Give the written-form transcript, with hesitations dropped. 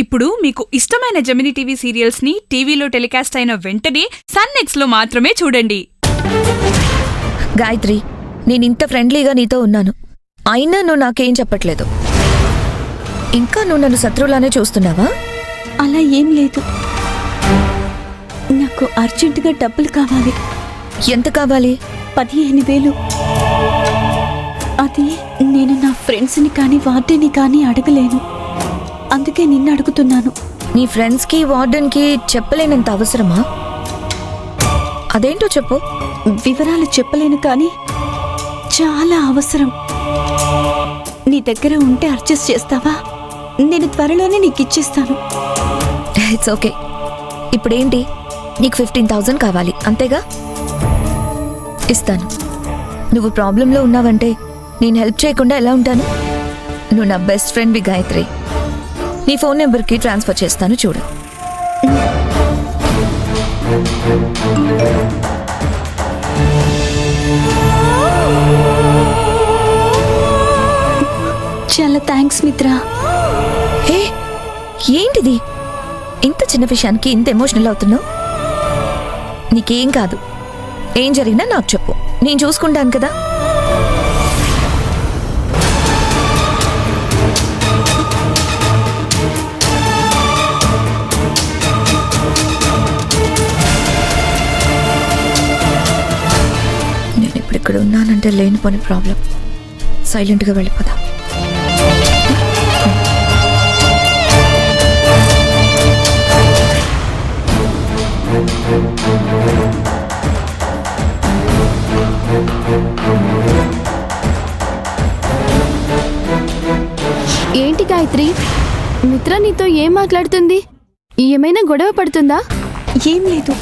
ఇప్పుడు మీకు ఇష్టమైన జెమినీ టీవీ సీరియల్స్ ని టీవీలో టెలికాస్ట్ అయిన వెంటనే సన్ నెక్స్ట్ లో మాత్రమే చూడండి. గాయత్రి, నేనింత ఫ్రెండ్లీగా నీతో ఉన్నాను, అయినా నువ్వు నాకేం చెప్పట్లేదు. ఇంకా నువ్వు నన్ను శత్రువులానే చూస్తున్నావా? అలా ఏం లేదు. నాకు అర్జెంటుగా డబ్బులు కావాలి. ఎంత కావాలి? 15,000. అది నేను నా ఫ్రెండ్స్ని కానీ వార్డెన్ని కానీ అడగలేను, అందుకే నిన్ను అడుగుతున్నాను. నీ ఫ్రెండ్స్కి వార్డెన్కి చెప్పలేనంత అవసరమా? అదేంటో చెప్పు. వివరాలు చెప్పలేను కానీ చాలా అవసరం. నీ దగ్గర ఉంటే అడ్జస్ట్ చేస్తావా? నేను త్వరలోనే నీకు ఇచ్చేస్తాను. It's okay. ఇప్పుడేంటి, నీకు 15,000 కావాలి అంతేగా? ఇస్తాను. నువ్వు ప్రాబ్లంలో ఉన్నావంటే నేను హెల్ప్ చేయకుండా ఎలా ఉంటాను? నువ్వు నా బెస్ట్ ఫ్రెండ్వి గాయత్రి. నీ ఫోన్ నెంబర్కి ట్రాన్స్ఫర్ చేస్తాను, చూడు. చాలా థ్యాంక్స్ మిత్రా. హే, ఏంటిది? ఇంత చిన్న విషయానికి ఇంత ఎమోషనల్ అవుతున్నావు? నీకేం కాదు. ఏం జరిగినా నాకు చెప్పు, నేను చూసుకుంటాను కదా. నేను ఇప్పుడు ఇక్కడ ఉన్నానంటే లేనిపోని ప్రాబ్లం. సైలెంట్గా వెళ్ళిపోదా. ఏంటి గాయత్రి, మిత్ర నీతో ఏం మాట్లాడుతుంది? ఏమైనా గొడవ పడుతుందా? ఏం లేదు.